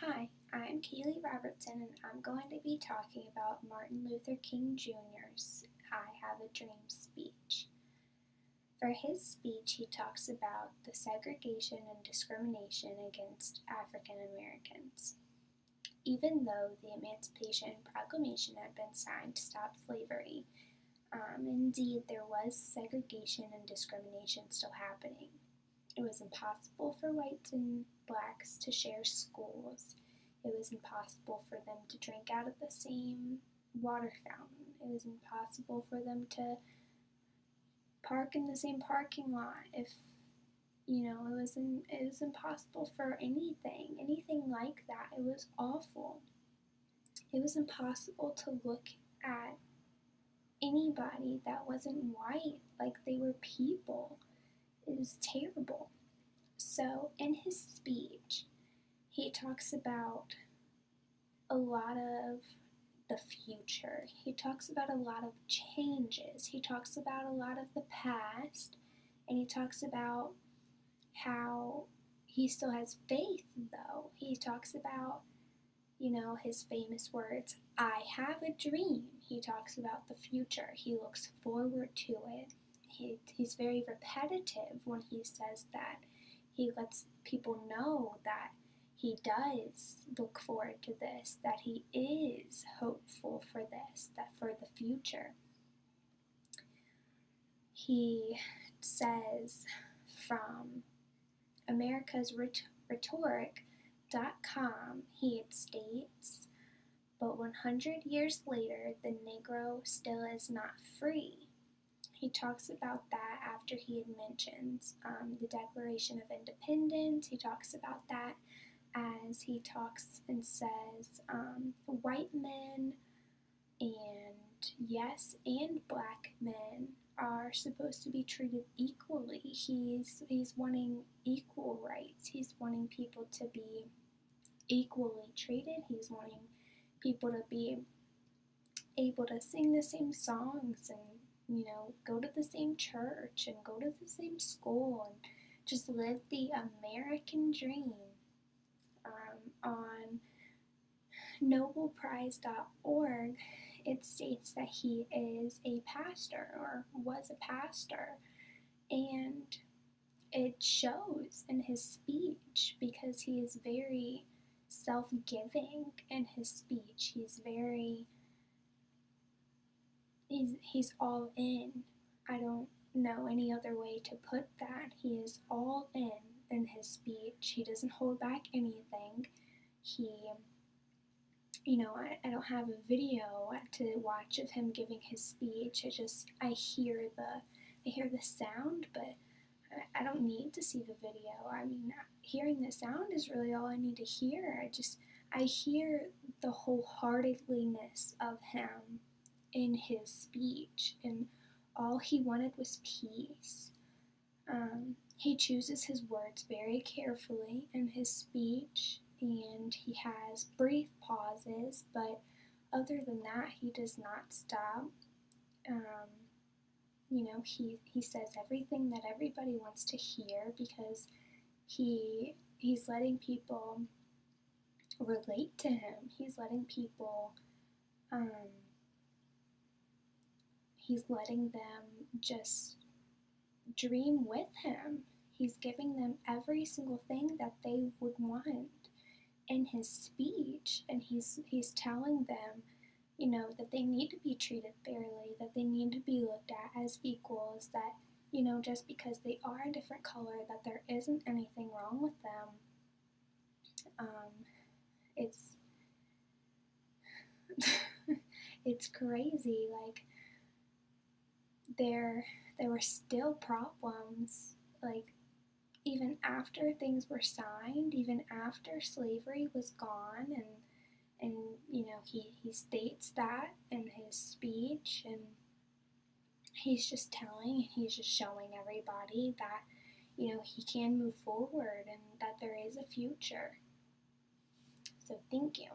Hi, I'm Kaylee Robertson and I'm going to be talking about Martin Luther King Jr.'s I Have a Dream speech. For his speech, he talks about the segregation and discrimination against African Americans. Even though the Emancipation Proclamation had been signed to stop slavery, indeed there was segregation and discrimination still happening. It was impossible for whites and blacks to share schools. It was impossible for them to drink out of the same water fountain. It was impossible for them to park in the same parking lot. It was impossible for anything like that. It was awful. It was impossible to look at anybody that wasn't white like they were people. It was terrible. So in his speech, he talks about a lot of the future. He talks about a lot of changes. He talks about a lot of the past. And he talks about how he still has faith, though. He talks about, his famous words, I have a dream. He talks about the future. He looks forward to it. He's very repetitive when he says that. He lets people know that he does look forward to this, that he is hopeful for this, that for the future. He says from americasrhetoric.com, he states, but 100 years later, the Negro still is not free. He talks about that after he mentions the Declaration of Independence. He talks about that as he talks and says white men and black men are supposed to be treated equally. He's wanting equal rights. He's wanting people to be equally treated. He's wanting people to be able to sing the same songs and go to the same church and go to the same school and just live the American dream. On nobleprize.org, it states that he is a pastor or was a pastor, and it shows in his speech because he is very self-giving in his speech. He's all in. I don't know any other way to put that. He is all in his speech. He doesn't hold back anything. I don't have a video to watch of him giving his speech. I hear the sound, but I don't need to see the video. I mean, hearing the sound is really all I need to hear. I hear the wholeheartedness of him in his speech, and all he wanted was peace. He chooses his words very carefully in his speech, and he has brief pauses, but other than that, he does not stop. He says everything that everybody wants to hear because he's letting people relate to him. He's letting people he's letting them just dream with him. He's giving them every single thing that they would want in his speech, and he's telling them, that they need to be treated fairly, that they need to be looked at as equals, that, just because they are a different color, that there isn't anything wrong with them. It's crazy. Like, there were still problems, like, even after things were signed, even after slavery was gone, and he states that in his speech, and he's just showing everybody that, he can move forward and that there is a future. So thank you.